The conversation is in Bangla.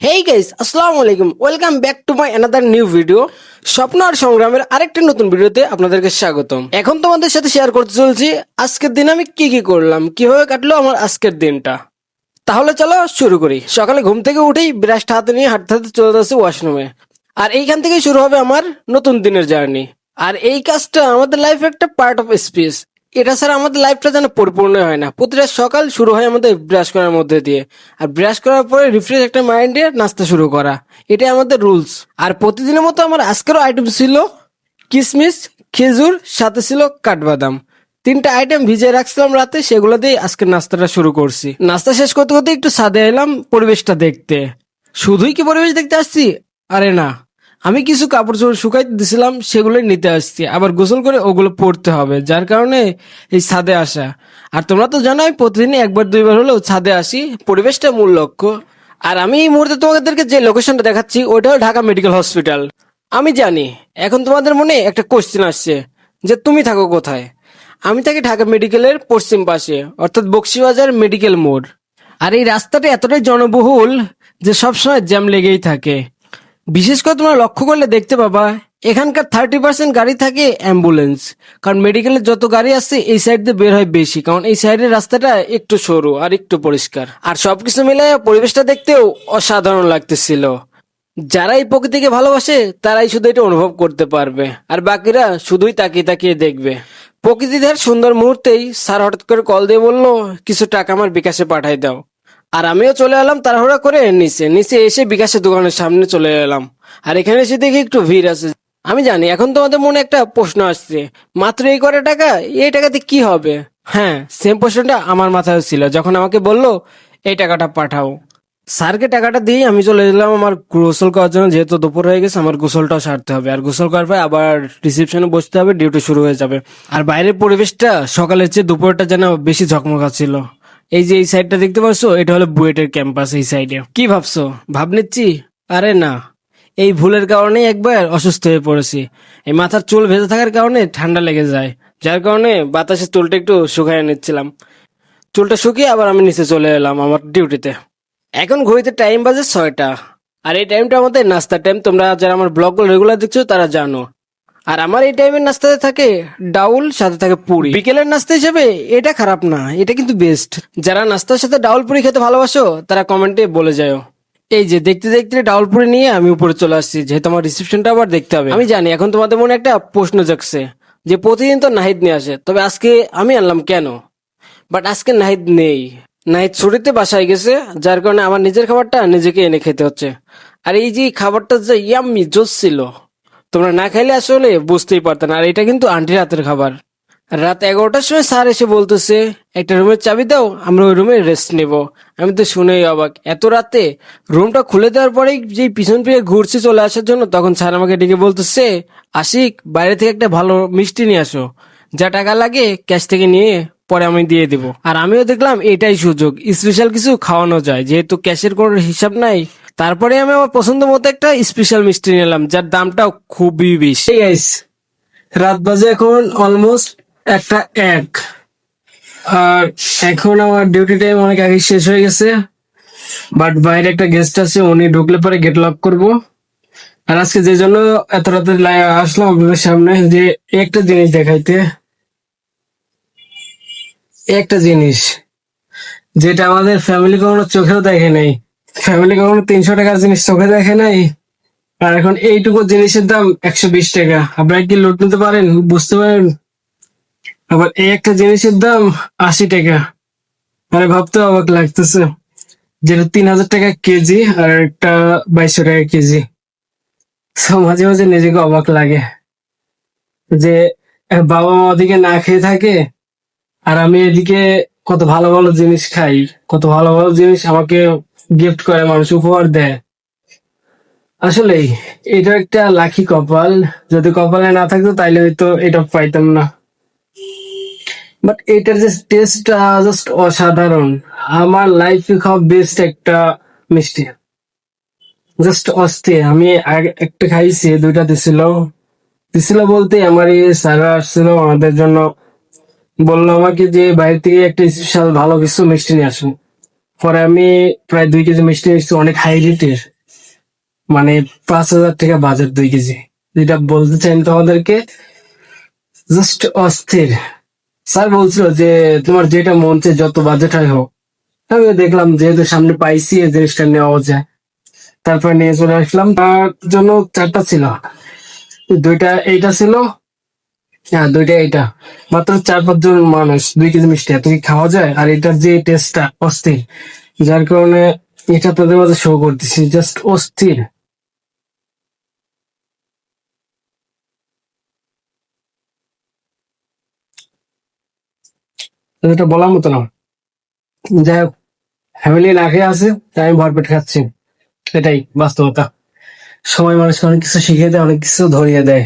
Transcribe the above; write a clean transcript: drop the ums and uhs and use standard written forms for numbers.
হেই গাইস, আসসালামু আলাইকুম। Welcome back to my another new video. স্বপ্ন আর সংগ্রামের আরেকটি নতুন ভিডিওতে আপনাদেরকে স্বাগতম। এখন তোমাদের সাথে শেয়ার করতে চলছি আজকের দিন আমি কি কি করলাম, কিভাবে কাটলো আমার আজকের দিনটা। তাহলে চলো শুরু করি। সকালে ঘুম থেকে উঠেই ব্রাশটা হাতে নিয়ে হাঁটতে হাঁটতে চলে যাচ্ছি ওয়াশরুমে। আর এইখান থেকেই শুরু হবে আমার নতুন দিনের জার্নি। আর এই কাজটা আমাদের লাইফের একটা পার্ট অফ স্পিচ। এটা ছাড়া আমাদের লাইফটা যেন পরিপূর্ণ হয় না। প্রতিটা সকাল শুরু হয় আমাদের ব্রাশ করার মধ্যে দিয়ে, আর ব্রাশ করার পরে রিফ্রেশ একটা মাইন্ডে নাস্তা শুরু করা, এটাই আমাদের রুলস। আর প্রতিদিনের মতো আমার আজকেরও আইটেম ছিল কিশমিশ, খেজুর, সাথে ছিল কাঠবাদাম। তিনটা আইটেম ভিজিয়ে রাখছিলাম রাতে, সেগুলো দিয়ে আজকে নাস্তাটা শুরু করছি। নাস্তা শেষ করতে করতে একটু ছাদে এলাম পরিবেশটা দেখতে। শুধুই কি পরিবেশ দেখতে আসছি? আরে না, আমি কিছু কাপড় চোপড় শুকাইতে দিছিলাম, সেগুলোই নিতে আসছি। আবার গোসল করে ওগুলো পরতে হবে, যার কারণে এই ছাদে আসা। আর তোমরা তো জানো আমি প্রতিদিনই একবার দুইবার হলেও ছাদে আসি, পরিবেশটা মূল লক্ষ্য। আর আমি এই মুহূর্তে তোমাদেরকে যে লোকেশনটা দেখাচ্ছি ওটা হলো ঢাকা মেডিকেল হসপিটাল। আমি জানি এখন তোমাদের মনে একটা কোশ্চেন আসছে যে তুমি থাকো কোথায়। আমি থাকি ঢাকা মেডিকেলের পশ্চিম পাশে, অর্থাৎ বকশীবাজার মেডিকেল মোড়। আর এই রাস্তাটা এতটাই জনবহুল যে সবসময় জ্যাম লেগেই থাকে। বিশেষ করে তোমরা লক্ষ্য করলে দেখতে পাবা এখানকার 30% গাড়ি থাকে অ্যাম্বুলেন্স। কারণ মেডিকেলের যত গাড়ি আছে এই সাইড দিয়ে বের হয় বেশি, কারণ এই সাইডের রাস্তাটা একটু সরু আর একটু পরিষ্কার। আর সবকিছু মিলে পরিবেশটা দেখতেও অসাধারণ লাগতেছিল। যারা এই প্রকৃতিকে ভালোবাসে তারাই শুধু এটা অনুভব করতে পারবে, আর বাকিরা শুধুই তাকিয়ে তাকিয়ে দেখবে। প্রকৃতিদের সুন্দর মুহূর্তেই স্যার হঠাৎ করে কল দিয়ে বললো কিছু টাকা আমার বিকাশে পাঠাই দাও। আর আমিও চলে এলাম তাড়াহুড়া করে নিচে নিচে এসে বিকাশের দোকানের সামনে চলে এলাম। আর এখানে এসে দেখি একটু ভিড় আছে। আমি জানি এখন তোমাদের মনে একটা প্রশ্ন আসছে, মাত্র এই কটা টাকা, এই টাকাতে কি হবে? হ্যাঁ, সেম প্রশ্নটা আমার মাথায় ছিল যখন আমাকে বললো এই টাকাটা পাঠাও। স্যারকে টাকাটা দিয়ে আমি চলে এলাম আমার গোসল করার জন্য, যেহেতু দুপুর হয়ে গেছে আমার গোসলটাও সারতে হবে। আর গোসল করার পর আবার রিসেপশনে বসতে হবে, ডিউটি শুরু হয়ে যাবে। আর বাইরের পরিবেশটা সকালের চেয়ে দুপুরটা যেন বেশি ঝকমকা ছিল। এই যে এই সাইডটা দেখতে পাচ্ছ, এটা হলো বুয়েটের ক্যাম্পাস। এই সাইডে কি ভাবছো, ভাব নিচ্ছি? আরে না, এই ভুলের কারণে একবার অসুস্থ হয়ে পড়েছি। এই মাথার চুল ভেজে থাকার কারণে ঠান্ডা লেগে যায়, যার কারণে বাতাসে চুলটা একটু শুকায় নিচ্ছিলাম। চুলটা শুকিয়ে আবার আমি নিচে চলে এলাম আমার ডিউটিতে। এখন ঘড়িতে টাইম বাজে 6টা। আর এই টাইমটা আমাদের নাস্তার টাইম। তোমরা যারা আমার ব্লগগুলো রেগুলার দেখছো তারা জানো। আর আমার এই টাইমের নাস্তাতে থাকে ডাউল, সাথে থাকে পুরি। বিকেলের নাস্তা হিসেবে এটা খারাপ না, এটা কিন্তু বেস্ট। যারা নাস্তার সাথে ডাউল পুরি খেতে ভালোবাসো তারা কমেন্টে বলে যাও। এই যে দেখতে দেখতে ডাউল পুরি নিয়ে আমি উপরে চলে আসছি, যেহেতু আমার রিসেপশনটা আবার দেখতে হবে। আমি জানি এখন তোমাদের মনে একটা প্রশ্ন জাগছে যে প্রতিদিন তো নাহিদ নিয়ে আসে, তবে আজকে আমি আনলাম কেন? বাট আজকে নাহিদ নেই, নাহিদ ছুটিতে বাসায় গেছে, যার কারণে আমার নিজের খাবারটা নিজেকে এনে খেতে হচ্ছে। আর এই যে খাবারটা যে ইয়াম্মি জোস ছিল, তোমরা না খাইলে আসলে বুঝতেই পারতেন। আর এটা কিন্তু আন্টির হাতের খাবার। রাত 11টার সময় স্যার এসে বলতেছে একটা রুমের চাবি দাও, আমরা ওই রুমে রেস্ট নেব। আমি তো শুনেই অবাক, এত রাতে রুমটা খুলে দেওয়ার পরেই যেই পিছন ফিরে ঘুরছি চলে আসার জন্য, তখন স্যার আমাকে ডেকে বলতেছে আশিক, বাইরে থেকে একটা ভালো মিষ্টি নিয়ে আসো, যা টাকা লাগে ক্যাশ থেকে নিয়ে পরে আমি দিয়ে দিব। আর আমিও দেখলাম এটাই সুযোগ, স্পেশাল কিছু খাওয়ানো যায়, যেহেতু ক্যাশের কোনো হিসাব নাই। তারপরে আমি আমার পছন্দ মতো একটা স্পেশাল মিষ্টি নিলাম, যার দামটাও খুবই বেশি। গাইস, রাত বাজে এখন অলমোস্ট 1টা 1। আর এখন আমার ডিউটি টাইম অনেক আগে শেষ হয়ে গেছে, বাট বাইরে একটা গেস্ট আছে, উনি ঢুকলে পরে গেট লক করব। আর আজকে যে জন্য এত রাতে আসলাম আপনাদের সামনে, যে একটা জিনিস দেখাইতে। একটা জিনিস যেটা আমাদের ফ্যামিলি কখনো চোখেও দেখে নাই। ফ্যামিলি কখনো 300 টাকার জিনিস চোখে দেখে নাই, আর এখন এইটুকু জিনিসের দাম 120 টাকা। আপনারা কি লুট নিতে পারেন, বুঝতে পারেন? আবার এই একটা জিনিসের দাম 80 টাকা। মানে ভাবতে অবাক লাগতেছে, যেটা 3000 টাকা কেজি আর একটা 2200 টাকা কেজি। তো মাঝে মাঝে নিজেকে অবাক লাগে যে বাবা মা ওদিকে না খেয়ে থাকে, আর আমি এদিকে কত ভালো ভালো জিনিস খাই, কত ভালো ভালো জিনিস আমাকে গিফট করে, মানুষ উপহার দেয়। আসলেই এটা একটা লাকি কপাল। যদি কপালে না থাকতো তাইলে হয়তো এটা পাইতাম না। বাট এটার যে টেস্টটা জাস্ট অসাধারণ। আমার লাইফে খাওয়া বেস্ট একটা মিষ্টি, জাস্ট অস্থির। আমি একটা খাইছি, দুইটা দিছিল। দিছিল বলতে আমার এই স্যাররা আসছিল আমাদের জন্য, বললো আমাকে যে বাইরে থেকে একটা স্পেশাল ভালো কিছু মিষ্টি নিয়ে আসুন। পরে আমি প্রায় 2 কেজি মিষ্টি নিচ্ছি, অনেক হাই রেটের, মানে 5,000 টাকা বাজার 2 কেজি। যেটা বলতে চাই তোমাদেরকে, জাস্ট অস্থির। স্যার বলছিল যে তোমার যেটা মন চায় যত বাজেট হয় হোক। আমি দেখলাম যেহেতু সামনে পাইছি এই জিনিসটা নেওয়া যায়, তারপর নিয়ে চলে আসলাম। তার জন্য 4টা ছিল, 2টা এইটা ছিল, হ্যাঁ 2টা এইটা। মাত্র 4-5 জন মানুষ, 2 কেজি মিষ্টি এত কি খাওয়া যায়? আর এটার যে টেস্টটা অস্থির, যার কারণে এটা তাদের মাঝে শো করতেছি, জাস্ট অস্থির। এটা বলার মতো না। যাই হোক, ফ্যামিলি না খেয়ে আছে, তাই আমি ভরপেট খাচ্ছি। এটাই বাস্তবতা। সময় মানুষকে অনেক কিছু শিখিয়ে দেয়, অনেক কিছু ধরিয়ে দেয়।